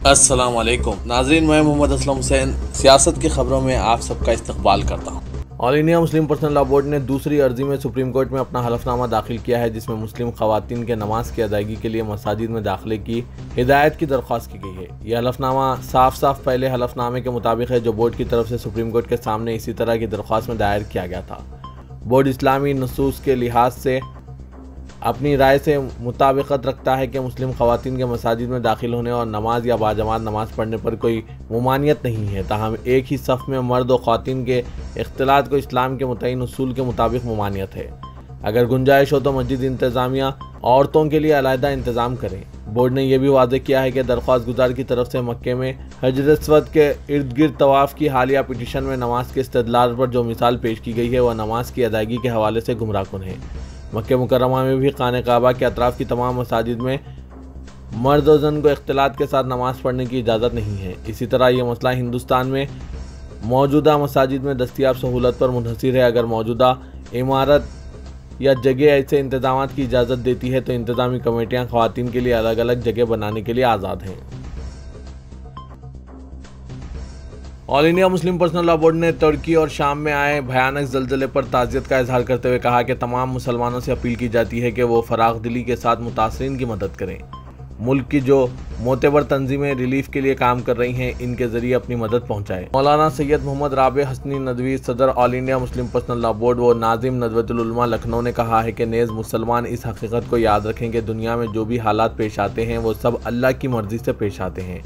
अस्सलाम वालेकुम नाज़रीन, मैं मोहम्मद असलम हुसैन सियासत की खबरों में आप सबका इस्तकबाल करता हूँ। All India Muslim personal law board ने दूसरी अर्जी में सुप्रीम कोर्ट में अपना हलफनामा दाखिल किया है, जिसमें मुस्लिम खवातीन के नमाज की अदायगी के लिए मसाजिद में दाखिले की हिदायत की दरख्वास्त की गई है। यह हलफनामा साफ साफ पहले हलफनामे के मुताबिक है, जो बोर्ड की तरफ से सुप्रीम कोर्ट के सामने इसी तरह की दरख्वास्त में दायर किया गया था। बोर्ड इस्लामी नसूस के लिहाज से अपनी राय से मुताबिकत रखता है कि मुस्लिम खवातीन के मसाजिद में दाखिल होने और नमाज या बाजमात नमाज पढ़ने पर कोई ममानियत नहीं है, ताहम एक ही सफ़ में मर्द और ख़वातीन के इख्तिलात को इस्लाम के मुतय्यन उसूल के मुताबिक ममानियत है। अगर गुंजाइश हो तो मस्जिद इंतज़ामिया औरतों के लिए अलहदा इंतज़ाम करें। बोर्ड ने यह भी वाज़ेह किया है कि दरख्वास्त गुजार की तरफ से मक्के में हजर अस्वद के इर्द गिर्द तवाफ़ की हालिया पिटीशन में नमाज के इस्तेदलाल पर जो मिसाल पेश की गई है वह नमाज की अदायगी के हवाले से गुमराहकुन है। मक्के मुकर्रमा में भी खाने काबा के अतराफ़ की तमाम मसाजिद में मर्द और जन को इख्तिलात के साथ नमाज़ पढ़ने की इजाज़त नहीं है। इसी तरह यह मसला हिंदुस्तान में मौजूदा मसाजिद में दस्तियाब सहूलत पर मुनहसिर है। अगर मौजूदा इमारत या जगह ऐसे इंतजाम की इजाज़त देती है तो इंतज़ामी कमेटियाँ ख़वातीन के लिए अलग अलग जगह बनाने के लिए आज़ाद हैं। All India Muslim personal law board ने तुर्की और शाम में आए भयानक ज़लज़ले पर ताज़ियत का इजहार करते हुए कहा कि तमाम मुसलमानों से अपील की जाती है कि वो फराग दिली के साथ मुतासरीन की मदद करें। मुल्क की जो मोतबर तंजीमें रिलीफ के लिए काम कर रही हैं, इनके ज़रिए अपनी मदद पहुँचाएँ। मौलाना सैयद मोहम्मद राबे हसनी नदवी, सदर all India Muslim personal law board व नाजिम नदवतुल उलमा लखनऊ ने कहा है कि नेज़ मुसलमान इस हकीकत को याद रखें कि दुनिया में जो भी हालात पेश आते हैं वो सब अल्लाह की मर्ज़ी से पेश आते हैं।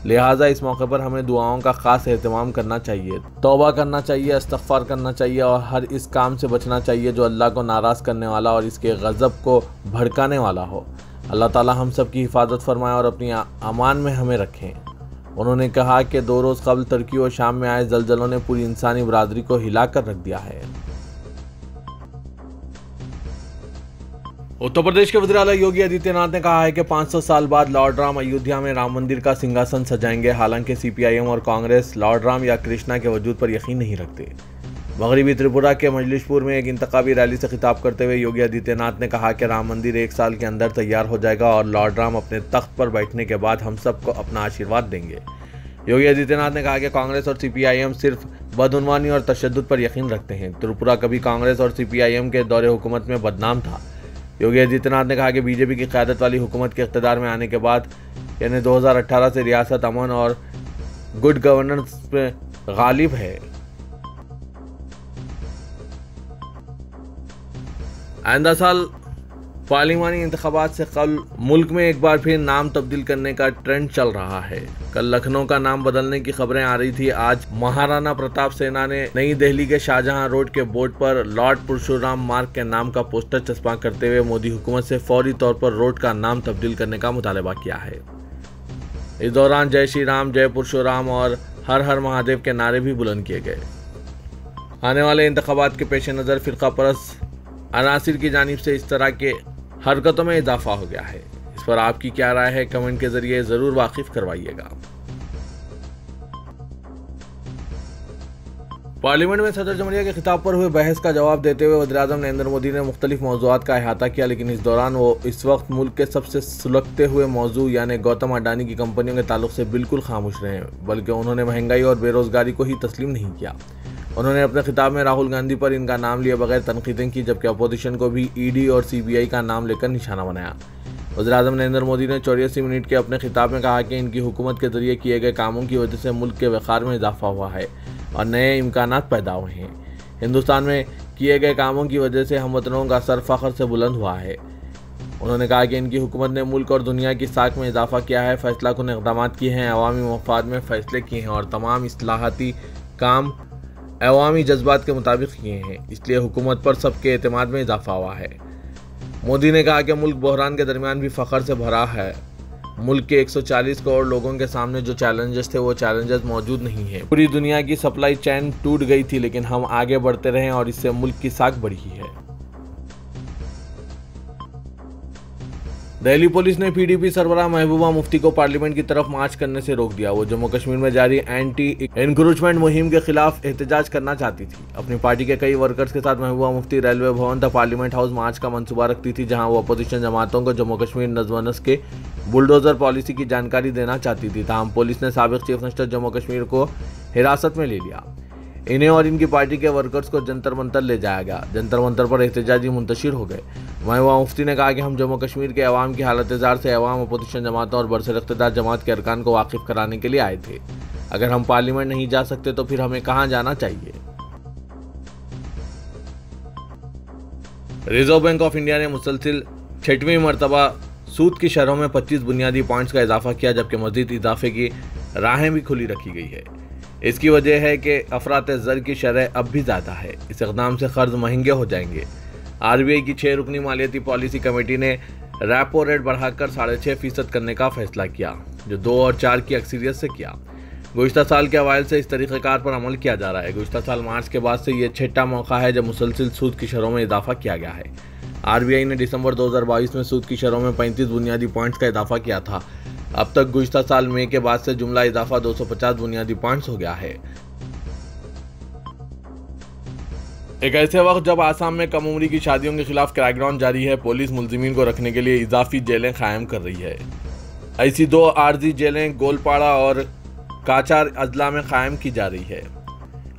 लिहाजा इस मौके पर हमें दुआओं का ख़ास एहतमाम करना चाहिए, तौबा करना चाहिए, इस्तग़फ़ार करना चाहिए और हर इस काम से बचना चाहिए जो अल्लाह को नाराज़ करने वाला और इसके गज़ब को भड़काने वाला हो। अल्लाह ताला हम सब की हिफाजत फरमाए और अपनी अमान में हमें रखें। उन्होंने कहा कि 2 रोज़ कबल तुर्की और शाम में आए ज़लज़लों ने पूरी इंसानी बरादरी को हिला कर रख दिया है। उत्तर प्रदेश के वज़ीर आला योगी आदित्यनाथ ने कहा है कि 500 साल बाद लॉर्ड राम अयोध्या में राम मंदिर का सिंहासन सजाएंगे। हालांकि CPIM और कांग्रेस लॉर्ड राम या कृष्णा के वजूद पर यकीन नहीं रखते। मगरबी त्रिपुरा के मजलिसपुर में एक इंतखाबी रैली से खिताब करते हुए योगी आदित्यनाथ ने कहा कि राम मंदिर 1 साल के अंदर तैयार हो जाएगा और लॉर्ड राम अपने तख्त पर बैठने के बाद हम सबको अपना आशीर्वाद देंगे। योगी आदित्यनाथ ने कहा कि कांग्रेस और CPIM सिर्फ बदउनवानी और तशद्दुद पर यकीन रखते हैं। त्रिपुरा कभी कांग्रेस और CPIM के दौरे हुकूमत में बदनाम था। योगी आदित्यनाथ ने कहा कि बीजेपी की क़यादत वाली हुकूमत के इक़्तिदार में आने के बाद यानी 2018 से रियासत अमन और गुड गवर्नेंस में गालिब है। आइंदा साल पार्लिमानी इंतखाबात से कबल मुल्क में एक बार फिर नाम तब्दील करने का ट्रेंड चल रहा है। कल लखनऊ का नाम बदलने की खबरें आ रही थी। आज महाराणा प्रताप सेना ने नई दिल्ली के शाहजहां रोड के बोर्ड पर लॉर्ड परशुराम मार्ग के नाम का पोस्टर चस्पा करते हुए मोदी हुकूमत से फौरी तौर पर रोड का नाम तब्दील करने का मुतालबा किया है। इस दौरान जय श्री राम, जय परशुराम और हर हर महादेव के नारे भी बुलंद किए गए। आने वाले इंतखाबात के पेश नज़र फ़िरका परस्त अनासिर की जानिब से इस तरह के हरकतों में इजाफा हो गया है। इस पर आपकी क्या राय है, कमेंट के जरिए जरूर वाकिफ करवाइएगा। पार्लियामेंट में सदर जमहूरिया के खिताब पर हुए बहस का जवाब देते हुए वज़ीर-ए-आज़म नरेंद्र मोदी ने मुख्तलिफ मौज़ूआत का अहाता किया, लेकिन इस दौरान वो इस वक्त मुल्क के सबसे सुलगते हुए मौजू यानी गौतम अडानी की कंपनियों के ताल्लुक से बिल्कुल खामोश रहे, बल्कि उन्होंने महंगाई और बेरोजगारी को ही तस्लीम नहीं किया। उन्होंने अपने खिताब में राहुल गांधी पर इनका नाम लिए बगैर तनकीदें की, जबकि अपोजिशन को भी ED और CBI का नाम लेकर निशाना बनाया। वज़ीर-ए-आज़म नरेंद्र मोदी ने 84 मिनट के अपने खिताब में कहा कि इनकी हुकूमत के जरिए किए गए कामों की वजह से मुल्क के वक़ार में इजाफा हुआ है और नए इम्कानात पैदा हुए हैं। हिंदुस्तान में किए गए कामों की वजह से हमवतनों का सर फ़ख्र से बुलंद हुआ है। उन्होंने कहा कि इनकी हुकूमत ने मुल्क और दुनिया की साख में इजाफा किया है, फैसला कुन इक़दाम किए हैं, अवामी मफाद में फ़ैसले किए हैं और तमाम इस्लाहाती काम अवामी जज्बात के मुताबिक किए हैं। इसलिए हुकूमत पर सबके एतमाद में इजाफा हुआ है। मोदी ने कहा कि मुल्क बहरान के दरमियान भी फ़ख्र से भरा है। मुल्क के 140 करोड़ लोगों के सामने जो चैलेंजेस थे वो चैलेंजेस मौजूद नहीं है। पूरी दुनिया की सप्लाई चेन टूट गई थी, लेकिन हम आगे बढ़ते रहे और इससे मुल्क की साख बढ़ी है। दिल्ली पुलिस ने PDP सरबराह महबूबा मुफ्ती को पार्लियामेंट की तरफ मार्च करने से रोक दिया। वो जम्मू कश्मीर में जारी एंटी इंक्रोचमेंट मुहिम के खिलाफ एहतजाज करना चाहती थी। अपनी पार्टी के कई वर्कर्स के साथ महबूबा मुफ्ती रेलवे भवन तक पार्लियामेंट हाउस मार्च का मंसूबा रखती थी, जहां वो अपोजिशन जमातों को जम्मू कश्मीर नज़्म व नस्क के बुलडोजर पॉलिसी की जानकारी देना चाहती थी। ताहम पुलिस ने साबिक चीफ मिनिस्टर जम्मू कश्मीर को हिरासत में ले लिया। इन्हें और इनकी पार्टी के वर्कर्स को जंतर मंतर ले जाया गया। जंतर मंतर पर एहतजाजी मुंतशिर हो गए। महबूबा मुफ्ती ने कहा कि हम जम्मू कश्मीर के अवाम की हालत जार से अवाम, अपोजिशन जमातों और बरसर-ए-इक़्तिदार जमात के अरकान को वाकिफ कराने के लिए आए थे। अगर हम पार्लियामेंट नहीं जा सकते तो फिर हमें कहाँ जाना चाहिए। रिजर्व बैंक ऑफ इंडिया ने मुसलसिल 6वीं मरतबा सूद की शरहों में 25 बुनियादी पॉइंट्स का इजाफा किया, जबकि मजीद इजाफे की राहें भी खुली रखी गई है। इसकी वजह है कि अफरात ज़र की शरह अब भी ज़्यादा है। इस इक़दाम से कर्ज महंगे हो जाएंगे। RBI की 6 रुकनी मालियाती पॉलिसी कमेटी ने रेपो रेट बढ़ाकर 6.5% करने का फैसला किया, जो 2 और 4 की अक्सरियत से किया। गुज़िश्ता साल के अवाइल से इस तरीक़ेकार पर अमल किया जा रहा है। गुज़िश्ता साल मार्च के बाद से ये 6ठा मौका है जब मुसलसिल सूद की शरहों में इजाफा किया गया है। RBI ने दिसंबर 2022 में सूद की शरहों में 35 बुनियादी पॉइंट्स का इजाफा किया था। अब तक गुज़िश्ता साल मई के बाद से जुमला इजाफा 250 बुनियादी पॉइंट्स हो गया है। एक ऐसे वक्त जब आसाम में कम उम्री की शादियों के खिलाफ क्रैकडाउन जारी है, पुलिस मुलजिमीन को रखने के लिए इजाफी जेलें कायम कर रही है। ऐसी 2 आर्जी जेलें गोलपाड़ा और काचार अजला में कायम की जा रही है।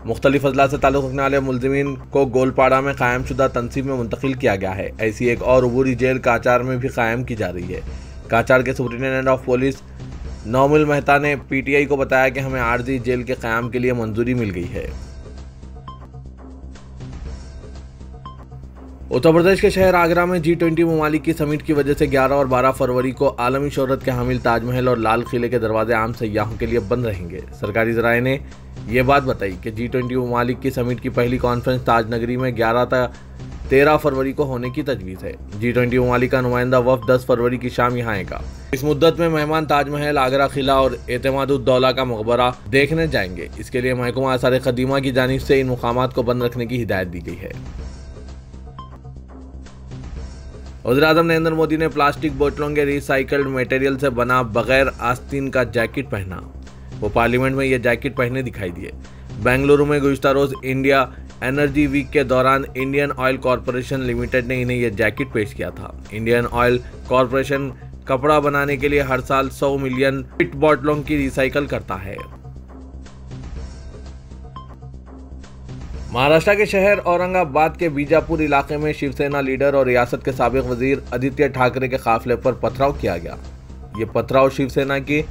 मुख्तलिफ अजला से ताल्लुक़ रखने वाले मुलजिमीन को गोलपाड़ा में कायम शुदा तनसीब में मुंतकिल किया गया है। ऐसी एक और अबूरी जेल काचार में भी कायम की जा रही है। काचार के सुपरिटेंडेंट ऑफ पुलिस नौमुल मेहता ने PTI को बताया कि हमें आर्जी जेल के क़याम के लिए मंजूरी मिल गई है। उत्तर प्रदेश के शहर आगरा में G20 ममालिक की समिट की वजह से 11 और 12 फरवरी को आलमी शोहरत के हामिल ताजमहल और लाल किले के दरवाजे आम सयाहों के लिए बंद रहेंगे। सरकारी ज़राए ने यह बात बताई कि G20 ममालिक की समिट की पहली कॉन्फ्रेंस ताजनगरी में 11 से 13 फरवरी को होने की तजवीज़ है। G20 ममालिक का नुमाइंदा वफ़द 10 फरवरी की शाम यहाँ आएगा। इस मुद्दत में मेहमान ताजमहल, आगरा किला और एतमादुद्दौला का मकबरा देखने जाएंगे। इसके लिए महकमा आसार क़दीमा की जानिब से इन मुकामात को बंद रखने की हिदायत दी गई है। वज़ीर-ए-आज़म नरेंद्र मोदी ने प्लास्टिक बोतलों के रिसाइकल्ड मटेरियल से बना बगैर आस्तीन का जैकेट पहना। वो पार्लियामेंट में ये जैकेट पहने दिखाई दिए। बेंगलुरु में गुज़िश्ता रोज़ इंडिया एनर्जी वीक के दौरान इंडियन ऑयल कॉरपोरेशन लिमिटेड ने इन्हें यह जैकेट पेश किया था। इंडियन ऑयल कॉरपोरेशन कपड़ा बनाने के लिए हर साल 100 मिलियन पिट बोतलों की रिसाइकल करता है। महाराष्ट्र के शहर औरंगाबाद के बीजापुर इलाके में शिवसेना लीडर और रियासत के साबिक वजीर आदित्य ठाकरे के काफिले पर पथराव किया गया। ये पथराव शिवसेना की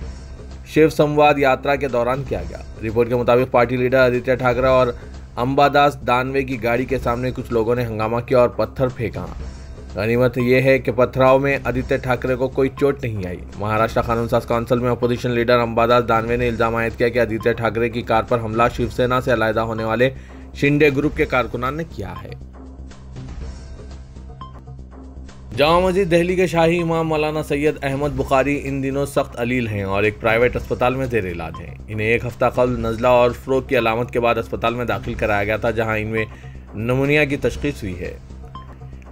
शिव संवाद यात्रा के दौरान किया गया। रिपोर्ट के मुताबिक पार्टी लीडर आदित्य ठाकरे और अंबादास दानवे की गाड़ी के सामने कुछ लोगों ने हंगामा किया और पत्थर फेंका। गनीमत यह है कि पथराव में आदित्य ठाकरे को कोई चोट नहीं आई। महाराष्ट्र कानून साज काउंसिल में अपोजिशन लीडर अंबादास दानवे ने इल्जाम आयद किया कि आदित्य ठाकरे की कार पर हमला शिवसेना से अलहदा होने वाले शिंदे ग्रुप के कारकुनान ने किया है। जामा मस्जिद दिल्ली के शाही इमाम मौलाना सैयद अहमद बुखारी इन दिनों सख्त अलील हैं और एक प्राइवेट अस्पताल में ज़ेर इलाज हैं। इन्हें एक हफ्ता कबल नज़ला और फ़्रोग की अलामत के बाद अस्पताल में दाखिल कराया गया था, जहां इनमें नमूनिया की तशख़ीस हुई है।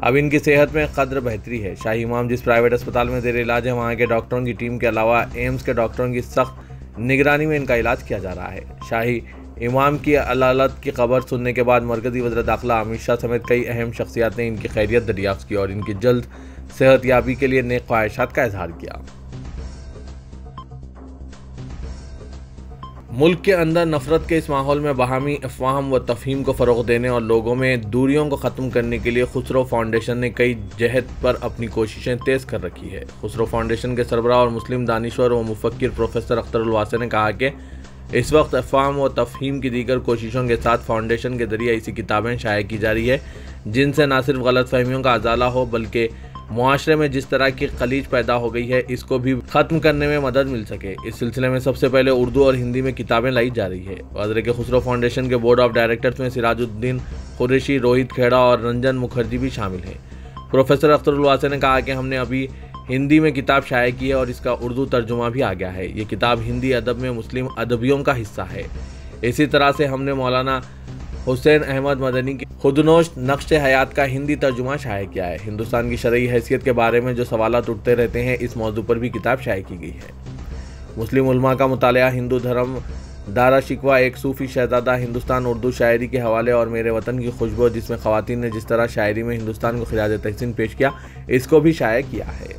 अब इनकी सेहत में कदर बेहतरी है। शाही इमाम जिस प्राइवेट अस्पताल में ज़ेर इलाज है, वहाँ के डॉक्टरों की टीम के अलावा एम्स के डॉक्टरों की सख्त निगरानी में इनका इलाज किया जा रहा है। शाही इमाम की अलालत की खबर सुनने के बाद मरकज़ी वज़ीर दाखिला अमित शाह समेत कई अहम शख्सियात ने इनकी खैरियत दरियाफ्त की और इनकी जल्द सेहतयाबी के लिए नेक ख्वाहिशात का इजहार किया। मुल्क के अंदर नफरत के इस माहौल में बाहमी अफ़वाहम व तफ़हीम को फ़रोग़ देने और लोगों में दूरियों को ख़त्म करने के लिए खुसरो फाउंडेशन ने कई जहत पर अपनी कोशिशें तेज़ कर रखी है। खुसरो फाउंडेशन के सरबराह और मुस्लिम दानिश्वर व मुफ़क्किर प्रोफेसर अख्तर उल-वासी ने कहा कि इस वक्त अफ़वाम व तफ़हीम की दीगर कोशिशों के साथ फाउंडेशन के ज़रिए ऐसी किताबें शाया की जा रही है जिनसे न सिर्फ गलत फ़हमियों का अजाला हो, बल्कि मुआशरे में जिस तरह की खलीज पैदा हो गई है इसको भी ख़त्म करने में मदद मिल सके। इस सिलसिले में सबसे पहले उर्दू और हिंदी में किताबें लाई जा रही है। वज़ीर के खुसरो फाउंडेशन के बोर्ड ऑफ डायरेक्टर्स में सिराजुद्दीन कुरैशी, रोहित खेड़ा और रंजन मुखर्जी भी शामिल हैं। प्रोफेसर अख्तर उल-वासी ने कहा कि हमने अभी हिंदी में किताब शाया की है और इसका उर्दू तर्जुमा भी आ गया है। ये किताब हिंदी अदब में मुस्लिम अदबियों का हिस्सा है। इसी तरह से हमने मौलाना हुसैन अहमद मदनी की खुदनोश नक्श हयात का हिंदी तर्जुमा शाया किया है। हिंदुस्तान की शरई हैसियत के बारे में जो सवालात उठते रहते हैं, इस मौजू पर भी किताब शाया की गई है। मुस्लिम उलमा का मुतालिया, हिंदू धर्म, दारा शिकवा, एक सूफ़ी शहजादा, हिंदुस्तान, उर्दू शायरी के हवाले और मेरे वतन की खुशबू, जिसमें ख़वातीन ने जिस तरह शायरी में हिंदुस्तान को खिराज तहसीन पेश किया, इसको भी शाया किया है।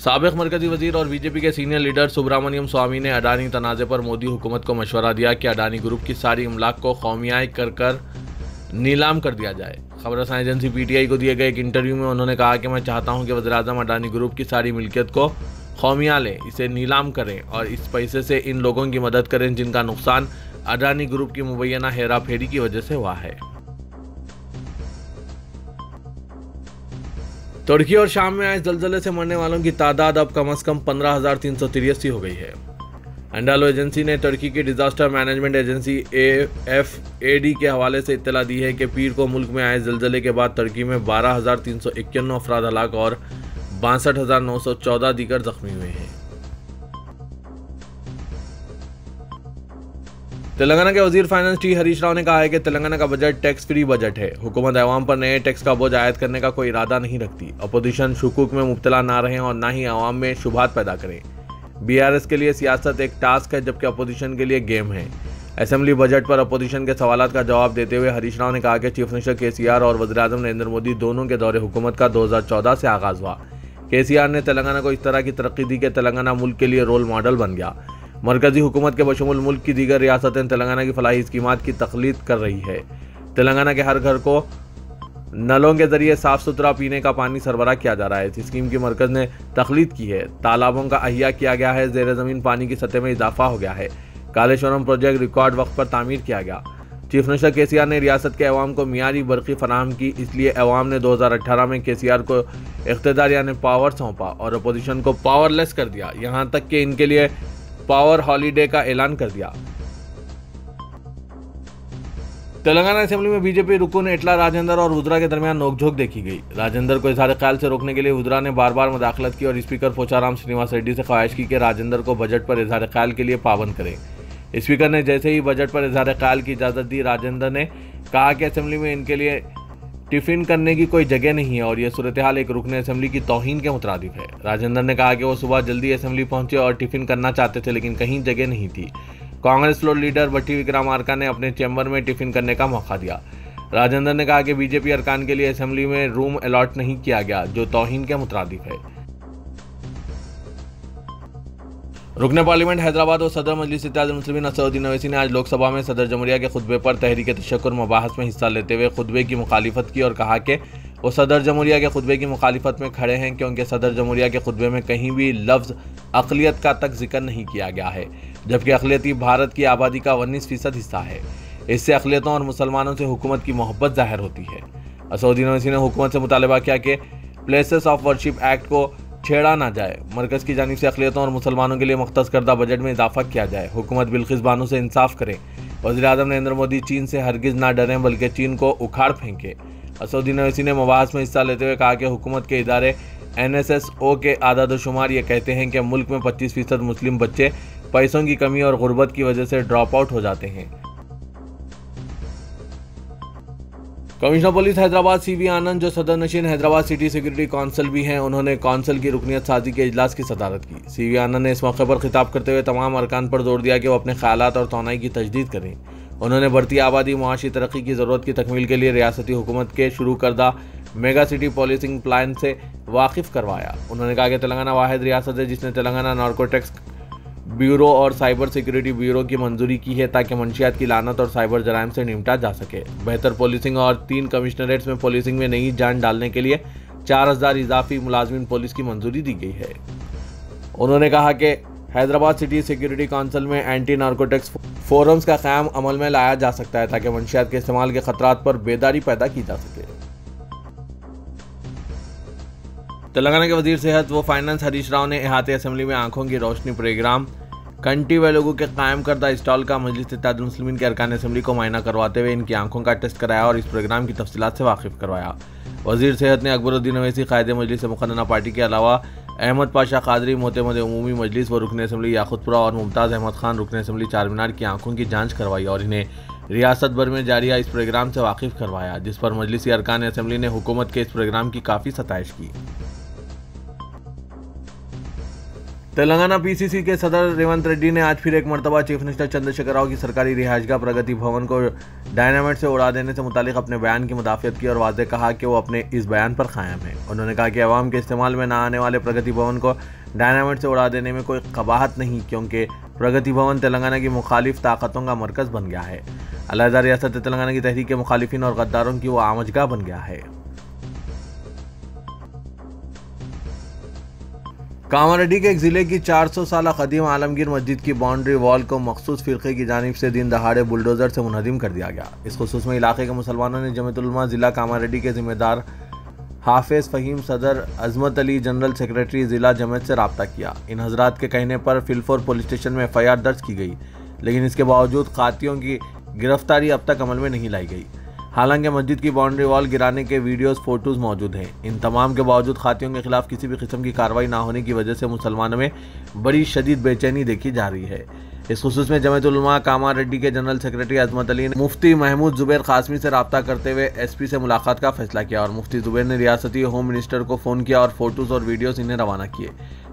साबिक मरकजी वजीर और बीजेपी के सीनियर लीडर सुब्रमण्यम स्वामी ने अडानी तनाज़े पर मोदी हुकूमत को मशवरा दिया कि अडानी ग्रुप की सारी इमलाक को कौमियाई कर नीलाम कर दिया जाए। खबर रसानी एजेंसी पीटीआई को दिए गए एक इंटरव्यू में उन्होंने कहा कि मैं चाहता हूं कि वज़ीर-ए-आज़म अडानी ग्रुप की सारी मिल्कियत को कौमिया लें, इसे नीलाम करें और इस पैसे से इन लोगों की मदद करें जिनका नुकसान अडानी ग्रुप की मुबैना हेरा फेरी की वजह से हुआ है। तुर्की और शाम में आए जलजले से मरने वालों की तादाद अब कम से कम 15,383 हो गई है। अंडालो एजेंसी ने तुर्की की डिजास्टर मैनेजमेंट एजेंसी AFAD के हवाले से इत्तला दी है कि पीर को मुल्क में आए जलजले के बाद तुर्की में 12,351 अफराद हलाक और 62,914 दीगर जख्मी हुए हैं। तेलंगाना के वजीर फाइनेंस टी हरीश राव ने कहा है कि तेलंगाना का बजट टैक्स फ्री बजट है। हुकूमत अवाम पर नए टैक्स का बोझ आयद करने का कोई इरादा नहीं रखती। अपोजिशन शुकूक में मुब्तला ना रहें और ना ही अवाम में शुबहात पैदा करें। BRS के लिए सियासत एक टास्क है जबकि अपोजिशन के लिए गेम है। असेंबली बजट पर अपोजिशन के सवालात का जवाब देते हुए हरीश राव ने कहा कि चीफ मिनिस्टर KCR और वज़ीर-ए-आज़म नरेंद्र मोदी दोनों के दौरे हुकूमत का 2014 से आगाज हुआ। KCR ने तेलंगाना को इस तरह की तरक्की दी कि तेलंगाना मुल्क के लिए रोल मॉडल बन गया। मरकजी हुकूमत के बशमुल मुल्क की दीगर रियासतें तेलंगाना की फलाही स्कीमात की तकलीद कर रही है। तेलंगाना के हर घर को नलों के जरिए साफ सुथरा पीने का पानी सरबराह किया जा रहा है। इस स्कीम की मरकज ने तखलीद की है। तालाबों का अहिया किया गया है। जेर ज़मीन पानी की सतह में इजाफा हो गया है। कालेश्वरम प्रोजेक्ट रिकॉर्ड वक्त पर तामीर किया गया। चीफ मिनिस्टर KCR ने रियासत के अवाम को मियारी बरक़ी फराहम की, इसलिए अवाम ने 2018 में KCR को इख्तियार यानी पावर सौंपा और अपोजिशन को पावरलेस कर दिया। यहाँ तक कि इनके लिए पावर हॉलीडे का ऐलान कर दिया। तेलंगाना असेंबली में बीजेपी रुकन एटला राजेंद्र और वुद्रा के दरमियान नोकझोंक देखी गई। राजेंद्र को इज़हार ख्याल से रोकने के लिए वुद्रा ने बार बार मुदाखलत की और स्पीकर पोचाराम श्रीनिवास रेड्डी से ख्वाहिश की कि राजेंद्र को बजट पर इज़हार ख्याल के लिए पाबंद करें। स्पीकर ने जैसे ही बजट पर इज़हार ख्याल की इजाज़त दी, राजेंद्र ने कहा कि असेंबली में इनके लिए टिफिन करने की कोई जगह नहीं है और यह सूरत हाल एक रुकन असेंबली की तौहीन के मुतरादिफ है। राजेंद्र ने कहा कि वो सुबह जल्दी असेंबली पहुंचे और टिफिन करना चाहते थे लेकिन कहीं जगह नहीं थी। कांग्रेस फ्लोर लीडर भट्टी विक्रमार्का ने अपने चैम्बर में टिफिन करने का मौका दिया। राजेंद्र ने कहा कि बीजेपी अरकान के लिए असेंबली में रूम अलॉट नहीं किया गया जो तौहीन के मुतरादिफ है। रुकन पार्लियामेंट हैदराबाद और सदर मजलिस इत्तेहादुल मुस्लिमीन असदुद्दीन ओवैसी ने आज लोकसभा में सदर जमहूरिया के खुतबे पर तहरीक तशक्कुर मबाहस में हिस्सा लेते हुए खुतबे की मुखालिफत की और कहा कि वो सदर जमहूरिया के खुतबे की मुखालिफत में खड़े हैं क्योंकि सदर जमहूरिया के खुतबे में कहीं भी लफ्ज़ अक़लियत का तक जिक्र नहीं किया गया है, जबकि अक़लियती भारत की आबादी का 19% हिस्सा है। इससे अक़लियतों और मुसलमानों से हुकूमत की मोहब्बत ज़ाहिर होती है। असदुद्दीन ओवैसी ने हुकूमत से मुतालबा किया कि प्लेसेस ऑफ वर्शिप एक्ट को छेड़ा ना जाए, मरकज की जानिब से अक़लियतों और मुसलमानों के लिए मुख्तस करदा बजट में इजाफा किया जाए, हुकूमत बिल्किस बानो से इंसाफ करें, वज़ीर-ए-आज़म नरेंद्र मोदी चीन से हरगिज़ ना डरें बल्कि चीन को उखाड़ फेंके। असदुद्दीन ओवैसी ने मबाहस में हिस्सा लेते हुए कहा कि हुकूमत के इदारे NSSO के आदाद-ओ-शुमार ये कहते हैं कि मुल्क में 25% मुस्लिम बच्चे पैसों की कमी और गुर्बत की वजह से ड्रॉप आउट हो जाते हैं। कमिश्नर पुलिस हैदराबाद CV आनंद, जो सदर नशीन हैदराबाद सिटी सिक्योरिटी काउंसिल भी हैं, उन्होंने काउंसिल की रुकनियत साजी के इजलास की सदारत की। CV आनंद ने इस मौके पर खिताब करते हुए तमाम अरकान पर जोर दिया कि वो अपने ख्यालात और तौनाई की तजदीद करें। उन्होंने बढ़ती आबादी, मुआशी तरक्की की ज़रूरत की तकमील के लिए रियासती हुकूमत के शुरू करदा मेगा सिटी पॉलिसिंग प्लान से वाकिफ़ करवाया। उन्होंने कहा कि तेलंगाना वाहिद रियासत है जिसने तेलंगाना नार्कोटिक्स ब्यूरो और साइबर सिक्योरिटी ब्यूरो की मंजूरी की है ताकि मंशियात की लानत और साइबर जराइम से निपटा जा सके। बेहतर पुलिसिंग और 3 कमिश्नरेट्स में पुलिसिंग में नई जान डालने के लिए 4000 इजाफी मुलाजमीन पुलिस की मंजूरी दी गई है। उन्होंने कहा कि हैदराबाद सिटी सिक्योरिटी काउंसिल में एंटी नार्कोटिक्स फोरम्स का क़याम अमल में लाया जा सकता है ताकि मंशियात के इस्तेमाल के खतरात पर बेदारी पैदा की जा सके। तेलंगाना के वजीर सेहत व फाइनेंस हरीश राव ने इहाते असेंबली में आंखों की रोशनी प्रोग्राम कंटी वेलुगु के कायम करदा स्टॉल का मजलिस इत्तेहादुल मुस्लिमीन के अरकान असेंबली को मुआयना करवाते हुए इनकी आंखों का टेस्ट कराया और इस प्रोग्राम की तफसीलात से वाकिफ करवाया। वजीर सेहत ने अकबरुद्दीन ओवैसी, कायदे मजलिस मुक़न्नना पार्टी के अलावा अहमद पाशा कादरी, मोहतमद उमूमी मजलिस व रुकन असेंबली याकुतपुरा और मुमताज़ अहमद खान, रुकन असेंबली चारमीनार की आंखों की जाँच करवाई और इन्हें रियासत भर में जारी इस प्रोग्राम से वाकिफ करवाया, जिस पर मजलिसी अरकान असेंबली ने हुकूमत के इस प्रोग्राम की काफ़ी सताइश की। तेलंगाना पीसीसी के सदर रेवंत रेड्डी ने आज फिर एक मरतबा चीफ मिनिस्टर चंद्रशेखर राव की सरकारी रिहायशगाह प्रगति भवन को डायनामाइट से उड़ा देने से मुतालिक अपने बयान की मुदाफ़ियत की और वाज़ेह कहा कि वो अपने इस बयान पर कायम है। उन्होंने कहा कि अवाम के इस्तेमाल में न आने वाले प्रगति भवन को डायनामाइट से उड़ा देने में कोई कबाहत नहीं, क्योंकि प्रगति भवन तेलंगाना की मुखालिफ ताकतों का मरकज़ बन गया है। अलहदा रियासत तेलंगाना की तहरीक के मुखालिफिन और गद्दारों की वो आमजगाह बन गया है। कामारेड्डी के एक ज़िले की 400 साल कदीम आलमगीर मस्जिद की बाउंड्री वॉल को मखसूस फ़िरक़े की जानिब से दिन दहाड़े बुलडोज़र से मुनहदिम कर दिया गया। इस खुसूस में इलाके के मुसलमानों ने जमीयतुल उलमा ज़िला कामारेड्डी के ज़िम्मेदार हाफिज़ फ़हीम, सदर अज़मत अली, जनरल सेक्रेटरी ज़िला जमायत से रब्ता किया। इन हज़रात के कहने पर फिलफोर पुलिस स्टेशन में FIR दर्ज की गई, लेकिन इसके बावजूद कातियों की गिरफ्तारी अब तक अमल में नहीं लाई गई। हालांकि मस्जिद की बाउंड्री वॉल गिराने के वीडियोस फोटोज़ मौजूद हैं। इन तमाम के बावजूद खातियों के खिलाफ किसी भी किस्म की कार्रवाई ना होने की वजह से मुसलमानों में बड़ी शदीद बेचैनी देखी जा रही है। इस खुसूस में जमीयतुल उलमा कामारेड्डी के जनरल सेक्रेटरी अज़मत अली ने मुफ्ती महमूद ज़ुबैर क़ासमी से रब्ता करते हुए SP से मुलाकात का फैसला किया और मुफ्ती ज़ुबैर ने रियासती होम मिनिस्टर को फ़ोन किया और फोटोज़ और वीडियोज़ इन्हें रवाना किए।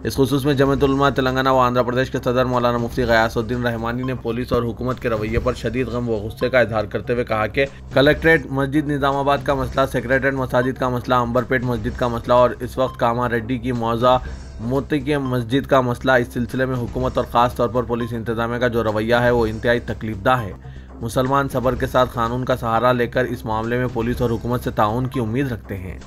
इस खुसूस में जमीयतुल उलमा तेलंगाना व आंध्र प्रदेश के सदर मौलाना मुफ्ती गयासुद्दीन रहमानी ने पुलिस और हुकूमत के रवैये पर शदीद गम व गुस्से का इजहार करते हुए कहा कि कलेक्ट्रेट मस्जिद निज़ामाबाद का मसला, सेक्रेटरीट मसाजिद का मसला, अंबरपेट मस्जिद का मसला और इस वक्त कामारेड्डी की मौजा मोती के मस्जिद का मसला, इस सिलसिले में हुकूमत और ख़ास तौर पर पुलिस इंतजामिया का जो रवैया है वो इंतहाई तकलीफदा है। मुसलमान सब्र के साथ कानून का सहारा लेकर इस मामले में पुलिस और हुकूमत से ताउन की उम्मीद रखते हैं।